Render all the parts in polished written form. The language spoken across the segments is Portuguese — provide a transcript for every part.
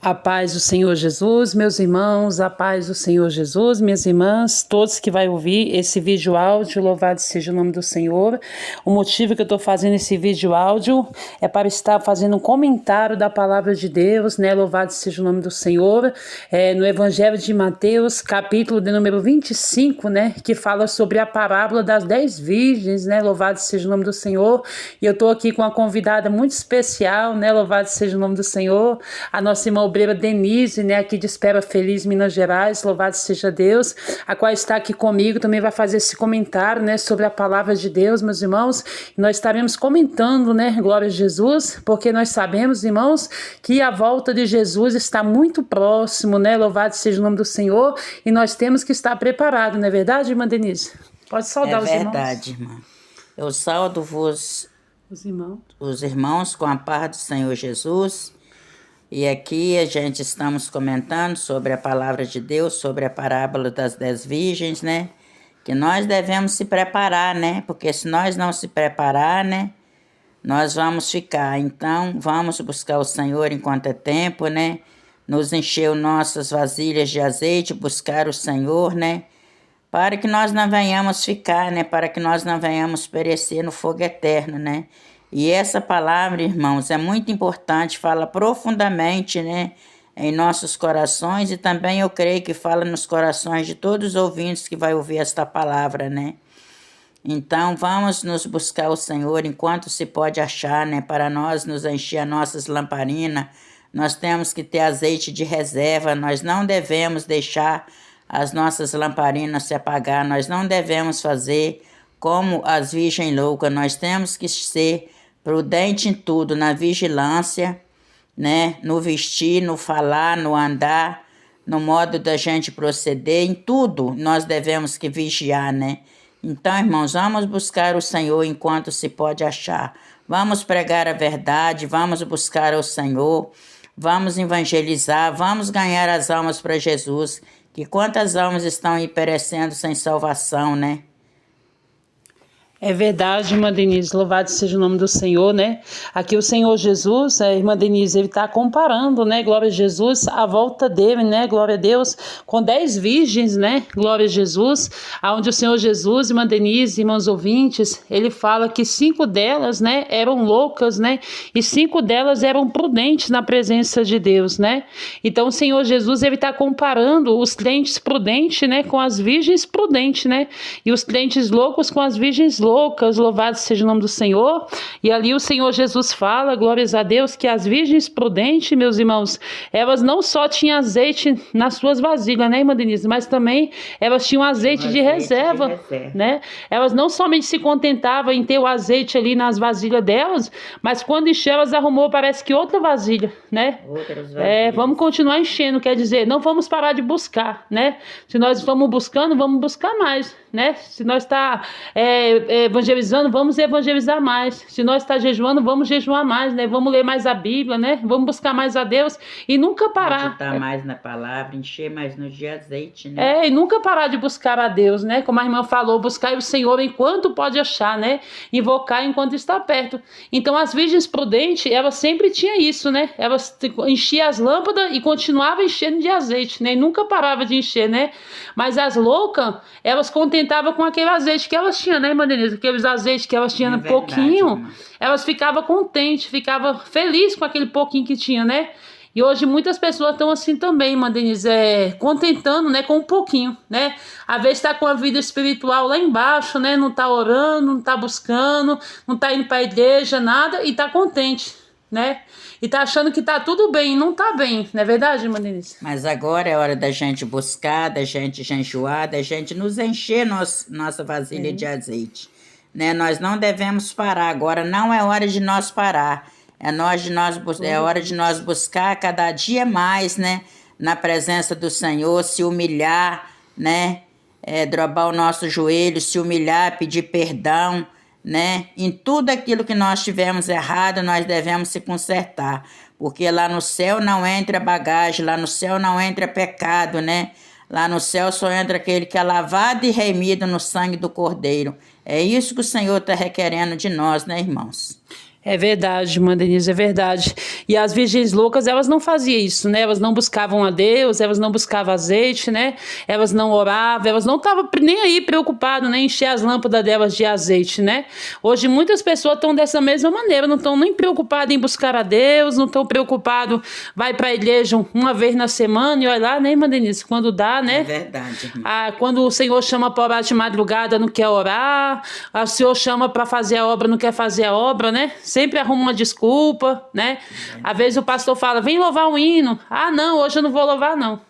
A paz do Senhor Jesus, meus irmãos, a paz do Senhor Jesus, minhas irmãs, todos que vai ouvir esse vídeo áudio, louvado seja o nome do Senhor. O motivo que eu estou fazendo esse vídeo áudio é para estar fazendo um comentário da palavra de Deus, né? Louvado seja o nome do Senhor, no Evangelho de Mateus, capítulo de número 25, né? Que fala sobre a parábola das 10 virgens, né? Louvado seja o nome do Senhor. E eu estou aqui com uma convidada muito especial, né? Louvado seja o nome do Senhor, a nossa irmã obreira Denise, né, aqui de Espera Feliz, Minas Gerais, louvado seja Deus, a qual está aqui comigo, também vai fazer esse comentário, né, sobre a palavra de Deus, meus irmãos, e nós estaremos comentando, né, glória a Jesus, porque nós sabemos, irmãos, que a volta de Jesus está muito próximo, né, louvado seja o nome do Senhor, e nós temos que estar preparados, não é verdade, irmã Denise? Pode saudar os irmãos. É verdade, irmã. Eu saúdo-vos, os irmãos, com a paz do Senhor Jesus. E aqui a gente estamos comentando sobre a palavra de Deus, sobre a parábola das 10 virgens, né? Que nós devemos se preparar, né? Porque se nós não se preparar, né? Nós vamos ficar. Então, vamos buscar o Senhor enquanto é tempo, né? Nos encher nossas vasilhas de azeite, buscar o Senhor, né? Para que nós não venhamos ficar, né? Para que nós não venhamos perecer no fogo eterno, né? E essa palavra, irmãos, é muito importante, fala profundamente, né, em nossos corações, e também eu creio que fala nos corações de todos os ouvintes que vai ouvir esta palavra, né? Então, vamos nos buscar o Senhor enquanto se pode achar, né, para nós nos encher as nossas lamparinas. Nós temos que ter azeite de reserva, nós não devemos deixar as nossas lamparinas se apagar, nós não devemos fazer como as virgens loucas, nós temos que ser prudente em tudo, na vigilância, né? No vestir, no falar, no andar, no modo da gente proceder, em tudo nós devemos que vigiar, né? Então, irmãos, vamos buscar o Senhor enquanto se pode achar. Vamos pregar a verdade, vamos buscar o Senhor, vamos evangelizar, vamos ganhar as almas para Jesus, que quantas almas estão aí perecendo sem salvação, né? É verdade, irmã Denise, louvado seja o nome do Senhor, né? Aqui o Senhor Jesus, a irmã Denise, ele está comparando, né, glória a Jesus, a volta dele, né, glória a Deus, com 10 virgens, né, glória a Jesus, onde o Senhor Jesus, irmã Denise, irmãos ouvintes, ele fala que 5 delas, né, eram loucas, né, e 5 delas eram prudentes na presença de Deus, né? Então o Senhor Jesus, ele está comparando os crentes prudentes, né, com as virgens prudentes, né, e os crentes loucos com as virgens loucas, louvado seja o nome do Senhor. E ali o Senhor Jesus fala, glórias a Deus, que as virgens prudentes, meus irmãos, elas não só tinham azeite nas suas vasilhas, né, irmã Denise, mas também elas tinham azeite de reserva, né? Elas não somente se contentavam em ter o azeite ali nas vasilhas delas, mas quando encheu, elas arrumou, parece que outra vasilha, né? Vamos continuar enchendo, quer dizer, não vamos parar de buscar, né? Se nós vamos buscando, vamos buscar mais, né? Se nós está evangelizando, vamos evangelizar mais. Se nós está jejuando, vamos jejuar mais, né? Vamos ler mais a Bíblia, né? Vamos buscar mais a Deus e nunca parar. Meditar mais na palavra, encher mais no dia azeite, né? E nunca parar de buscar a Deus, né? Como a irmã falou, buscar o Senhor enquanto pode achar, né? Invocar enquanto está perto. Então, as virgens prudentes, elas sempre tinham isso, né? Elas enchiam as lâmpadas e continuavam enchendo de azeite, né? E nunca parava de encher, né? Mas as loucas, elas contentavam com aquele azeite que elas tinham, né, irmã Denise? Aqueles azeites que elas tinham pouquinho, elas ficavam contentes, ficavam felizes com aquele pouquinho que tinha, né? E hoje muitas pessoas estão assim também, irmã Denise, contentando, né, com um pouquinho, né? Às vezes está com a vida espiritual lá embaixo, né? Não está orando, não está buscando, não está indo para a igreja, nada, e está contente, né? E tá achando que tá tudo bem, e não tá bem, não é verdade, irmã Denise? Mas agora é hora da gente buscar, da gente jejuar, da gente nos encher nossa vasilha de azeite, né? Nós não devemos parar, agora não é hora de nós parar, é hora de nós buscar cada dia mais, né? Na presença do Senhor, se humilhar, né? Dobrar o nosso joelho, se humilhar, pedir perdão, né? Em tudo aquilo que nós tivemos errado, nós devemos se consertar, porque lá no céu não entra bagagem, lá no céu não entra pecado, né? Lá no céu só entra aquele que é lavado e remido no sangue do Cordeiro. É isso que o Senhor está requerendo de nós, né, irmãos? É verdade, irmã Denise, é verdade. E as virgens loucas, elas não faziam isso, né? Elas não buscavam a Deus, elas não buscavam azeite, né? Elas não oravam, elas não estavam nem aí preocupadas, né? Encher as lâmpadas delas de azeite, né? Hoje muitas pessoas estão dessa mesma maneira, não estão nem preocupadas em buscar a Deus, não estão preocupadas, vai para a igreja uma vez na semana e olha lá, né, irmã Denise? Quando dá, né? É verdade, irmã. Quando o Senhor chama para orar de madrugada, não quer orar. O Senhor chama para fazer a obra, não quer fazer a obra, né? Sempre arruma uma desculpa, né? Às vezes o pastor fala, vem louvar um hino. Ah, não, hoje eu não vou louvar, não.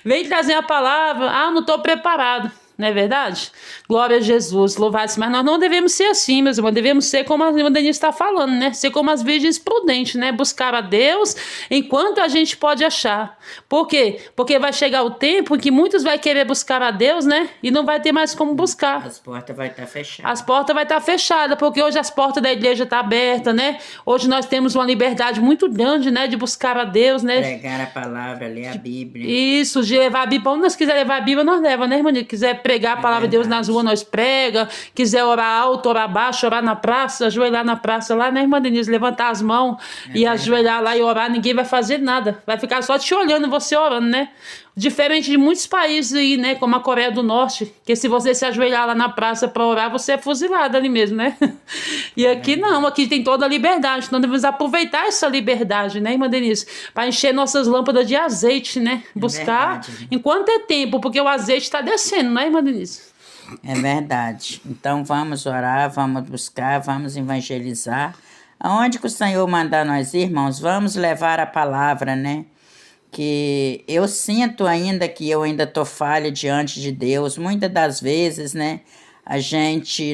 Vem trazer a palavra. Ah, não estou preparado. Não é verdade? Glória a Jesus, louvado. Mas nós não devemos ser assim, meus irmãos. Devemos ser como a irmã Denise está falando, né? Ser como as virgens prudentes, né? Buscar a Deus enquanto a gente pode achar. Por quê? Porque vai chegar o tempo em que muitos vai querer buscar a Deus, né? E não vai ter mais como buscar. As portas vão estar fechadas. As portas vão estar fechadas, porque hoje as portas da igreja estão abertas, né? Hoje nós temos uma liberdade muito grande, né? De buscar a Deus, né? Pregar a palavra, ler a Bíblia. Isso, de levar a Bíblia. Onde nós quiser levar a Bíblia, nós leva, né, irmã? Quiser pregar a palavra de Deus nas ruas, nós prega. Quiser orar alto, orar baixo, orar na praça, ajoelhar na praça lá, né, irmã Denise? Levantar as mãos e ajoelhar lá e orar, ninguém vai fazer nada. Vai ficar só te olhando, você orando, né? Diferente de muitos países aí, né, como a Coreia do Norte, que se você se ajoelhar lá na praça para orar, você é fuzilado ali mesmo, né? E aqui não, aqui tem toda a liberdade, então devemos aproveitar essa liberdade, né, irmã Denise? Para encher nossas lâmpadas de azeite, né? Buscar enquanto é tempo, porque o azeite está descendo, né, irmã Denise? É verdade. Então vamos orar, vamos buscar, vamos evangelizar. Aonde que o Senhor mandar nós, irmãos, vamos levar a palavra, né? Que eu sinto ainda que eu ainda estou falha diante de Deus. Muitas das vezes, né,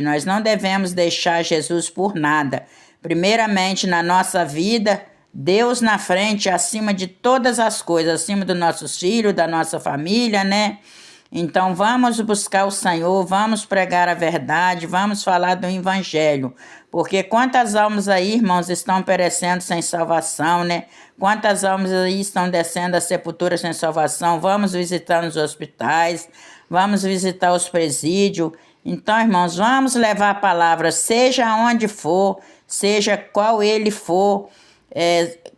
nós não devemos deixar Jesus por nada. Primeiramente, na nossa vida, Deus na frente, acima de todas as coisas, acima dos nossos filhos, da nossa família, né? Então vamos buscar o Senhor, vamos pregar a verdade, vamos falar do Evangelho. Porque quantas almas aí, irmãos, estão perecendo sem salvação, né? Quantas almas aí estão descendo a sepultura sem salvação? Vamos visitar nos hospitais, vamos visitar os presídios. Então, irmãos, vamos levar a palavra, seja onde for, seja qual ele for,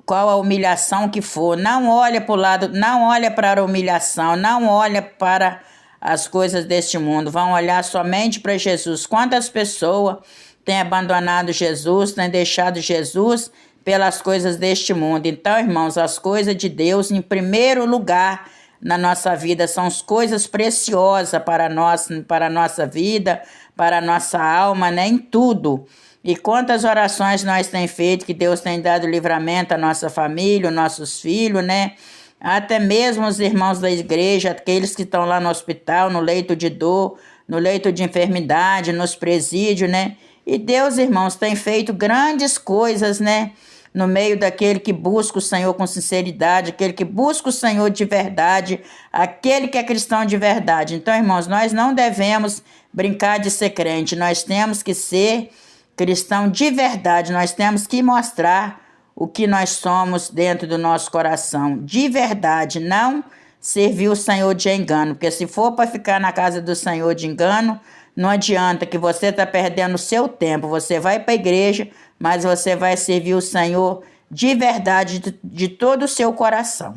qual a humilhação que for. Não olha para o lado, não olha para a humilhação, não olha para as coisas deste mundo. Vão olhar somente para Jesus. Quantas pessoas têm abandonado Jesus, têm deixado Jesus pelas coisas deste mundo? Então, irmãos, as coisas de Deus, em primeiro lugar na nossa vida, são as coisas preciosas para nós, para a nossa vida, para a nossa alma, né? Em tudo. E quantas orações nós temos feito, que Deus tem dado livramento à nossa família, aos nossos filhos, né? Até mesmo os irmãos da igreja, aqueles que estão lá no hospital, no leito de dor, no leito de enfermidade, nos presídios, né? E Deus, irmãos, tem feito grandes coisas, né? No meio daquele que busca o Senhor com sinceridade, aquele que busca o Senhor de verdade, aquele que é cristão de verdade. Então, irmãos, nós não devemos brincar de ser crente, nós temos que ser cristão de verdade, nós temos que mostrar o que nós somos dentro do nosso coração, de verdade, não servir o Senhor de engano, porque se for para ficar na casa do Senhor de engano, não adianta, que você está perdendo o seu tempo, você vai para a igreja, mas você vai servir o Senhor de verdade, de todo o seu coração.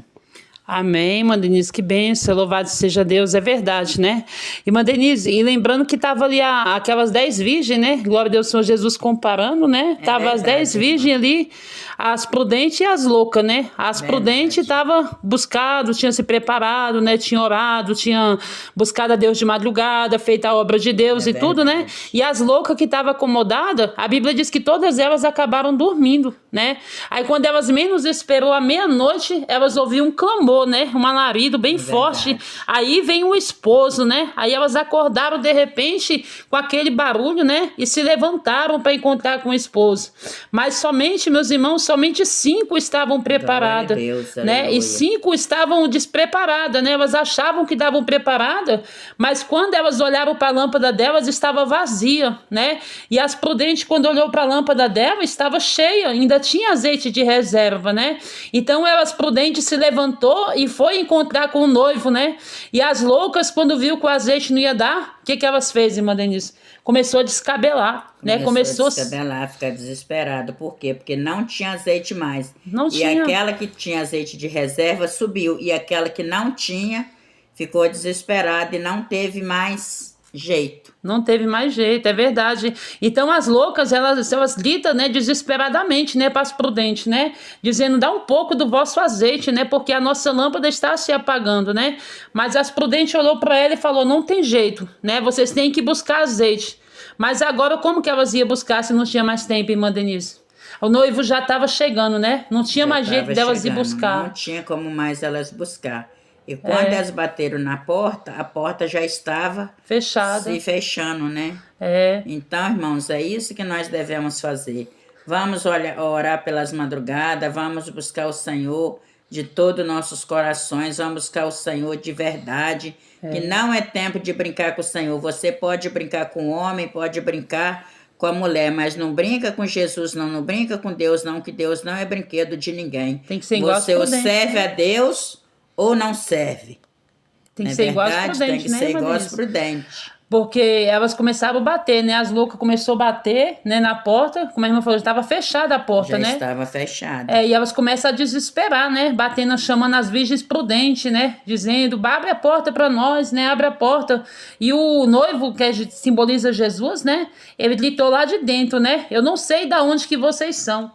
Amém, irmã Denise, que bênção, louvado seja Deus, é verdade, né? Irmã Denise, e lembrando que estava ali aquelas 10 virgens, né? Glória a Deus, Senhor Jesus comparando, né? Tava as 10 virgens ali, as prudentes e as loucas, né? As prudentes estavam buscado, tinham se preparado, né? Tinham orado, tinham buscado a Deus de madrugada, feito a obra de Deus e tudo, né? E as loucas que estavam acomodadas, a Bíblia diz que todas elas acabaram dormindo, né? Aí quando elas menos esperou, à meia-noite, elas ouviram um clamor, né? Um alarido bem forte. Aí vem o esposo, né? Aí elas acordaram de repente com aquele barulho, né? E se levantaram para encontrar com o esposo. Mas somente, meus irmãos, somente 5 estavam preparadas, né? E 5 estavam despreparadas, né? Elas achavam que estavam preparadas, mas quando elas olharam para a lâmpada delas, estava vazia, né? E as prudentes, quando olhou para a lâmpada dela, estava cheia, ainda tinha azeite de reserva, né? Então elas prudentes se levantou e foi encontrar com o noivo, né? E as loucas, quando viu que o azeite não ia dar, o que elas fez, irmã Denise? Começou a descabelar, né? Começou a descabelar, ficar desesperado. Por quê? Porque não tinha azeite mais. Não e tinha. Aquela que tinha azeite de reserva subiu. E aquela que não tinha ficou desesperada e não teve mais jeito. Não teve mais jeito, é verdade. Então as loucas, elas gritam, né, desesperadamente, né, para as prudentes, né, dizendo, dá um pouco do vosso azeite, né, porque a nossa lâmpada está se apagando, né. Mas as prudentes olhou para ela e falou, não tem jeito, né, vocês têm que buscar azeite. Mas agora como que elas iam buscar se não tinha mais tempo, irmã Denise? O noivo já estava chegando, né, não tinha mais jeito delas ir buscar. Não tinha como mais elas buscar. E quando elas bateram na porta, a porta já estava fechada, se fechando, né? Então, irmãos, é isso que nós devemos fazer. Vamos orar pelas madrugadas, vamos buscar o Senhor de todos os nossos corações, vamos buscar o Senhor de verdade, que não é tempo de brincar com o Senhor. Você pode brincar com o homem, pode brincar com a mulher, mas não brinca com Jesus, não brinca com Deus, não, que Deus não é brinquedo de ninguém. Tem que ser igual você ou serve a Deus ou não serve. Tem que ser igual aos prudentes, né? Tem que ser igual aos prudentes. Porque elas começaram a bater, né? As loucas começaram a bater, né, na porta. Como a irmã falou, já estava fechada a porta, né? Já estava fechada. E elas começam a desesperar, né? Batendo, chamando as virgens prudentes, né? Dizendo, abre a porta para nós, né? Abre a porta. E o noivo, que simboliza Jesus, né? Ele gritou lá de dentro, né? Eu não sei de onde que vocês são.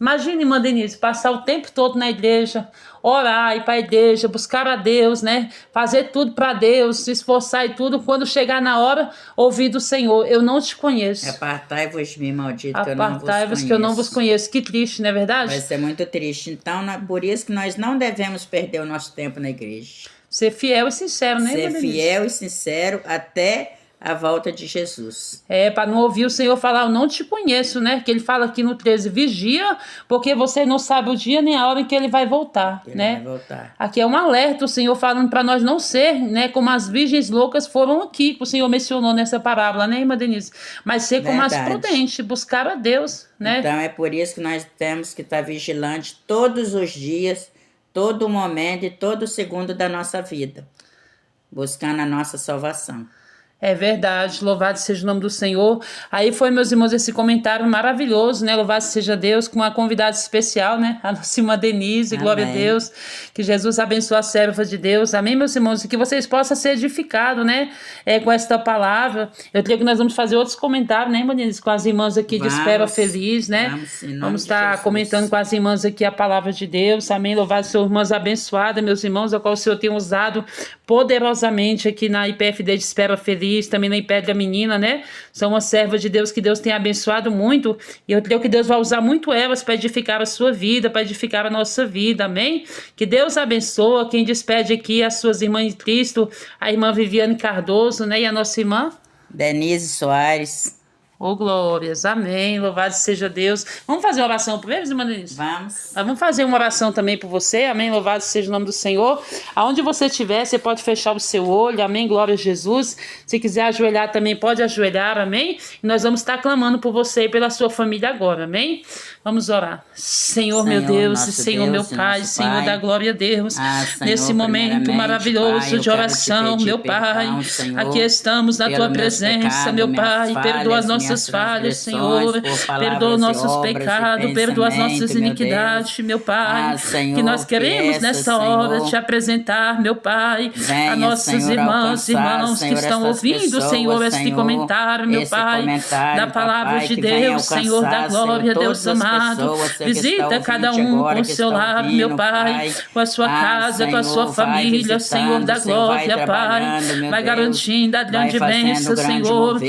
Imagine, irmã Denise, passar o tempo todo na igreja, orar, ir para a igreja, buscar a Deus, né? Fazer tudo para Deus, se esforçar e tudo. Quando chegar na hora, ouvir do Senhor, eu não te conheço. Apartai-vos de mim, maldito, que eu não vos conheço. Apartai-vos que eu não vos conheço. Que triste, não é verdade? Vai ser muito triste. Então, por isso que nós não devemos perder o nosso tempo na igreja. Ser fiel e sincero, né, Ser fiel e sincero até a volta de Jesus. Para não ouvir o Senhor falar, eu não te conheço, né? Que ele fala aqui no 13, vigia, porque você não sabe o dia nem a hora em que ele vai voltar, né? Vai voltar. Aqui é um alerta, o Senhor falando para nós não ser, né? Como as virgens loucas foram aqui, que o Senhor mencionou nessa parábola, né, irmã Denise? Mas ser como as prudentes, buscar a Deus, né? Então é por isso que nós temos que estar vigilantes todos os dias, todo momento e todo segundo da nossa vida, buscando a nossa salvação. É verdade, louvado seja o nome do Senhor. Aí foi, meus irmãos, esse comentário maravilhoso, né? Louvado seja Deus, com uma convidada especial, né? A nossa irmã Denise, amém. Glória a Deus. Que Jesus abençoe a serva de Deus. Amém, meus irmãos? E que vocês possam ser edificados, né? Com esta palavra. Eu creio que nós vamos fazer outros comentários, né, irmã Denise? Com as irmãs aqui de Espera Feliz, né? Vamos estar comentando com as irmãs aqui a palavra de Deus. Amém. Louvado seja irmãs abençoadas, meus irmãos, a qual o Senhor tem usado poderosamente aqui na IPFD de Espera Feliz. Também na IPED da menina, né? São uma serva de Deus que Deus tem abençoado muito. E eu creio que Deus vai usar muito elas para edificar a sua vida, para edificar a nossa vida, amém? Que Deus abençoe. Quem despede aqui as suas irmãs de Cristo, a irmã Viviane Cardoso, né? E a nossa irmã Denise Soares. Oh, glórias, amém, louvado seja Deus. Vamos fazer uma oração por eles, irmã Denise? Vamos fazer uma oração também por você, amém, louvado seja o nome do Senhor. Aonde você estiver, você pode fechar o seu olho, amém, glória a Jesus. Se quiser ajoelhar também, pode ajoelhar, amém. E nós vamos estar clamando por você e pela sua família agora, amém. Vamos orar. Senhor meu Deus, e Senhor meu Pai, Senhor da glória a Deus, Senhor, nesse momento maravilhoso Pai, de oração, meu Pai, Senhor, aqui estamos na Tua presença, meu Pai, perdoa as nossas falhas, Senhor, perdoa nossos pecados, perdoa as nossas iniquidades, meu Pai, Senhor, que nós queremos nessa hora te apresentar, meu Pai, a nossas irmãs e irmãos que estão ouvindo, Senhor, este comentário, meu Pai, da palavra de Deus, Senhor da glória, Deus amado. Visita cada um com o seu lar, meu Pai, com a sua casa, com a sua família, Senhor da glória, Pai. Vai garantindo a grande bênção, Senhor.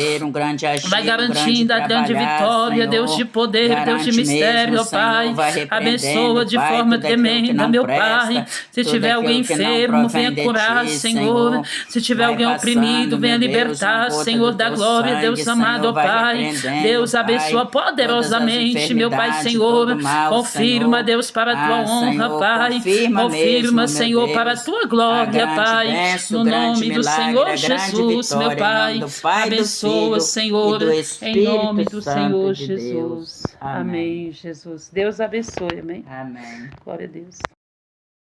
Vai garantindo a grande vitória, Deus de poder, Deus de mistério, ó Pai. Abençoa de forma tremenda, meu Pai. Se tiver alguém enfermo, venha curar, Senhor. Se tiver alguém oprimido, venha libertar, Senhor da glória, Deus amado, ó Pai. Deus abençoa poderosamente, meu Pai, Senhor, confirma, Deus, para a tua honra, Pai, confirma, Senhor, para a tua glória, Pai, no nome do Senhor Jesus, meu Pai, abençoa, Senhor, Espírito Em nome do Santo Senhor de Jesus. Deus. Amém, Jesus. Deus abençoe, amém? Amém. Glória a Deus.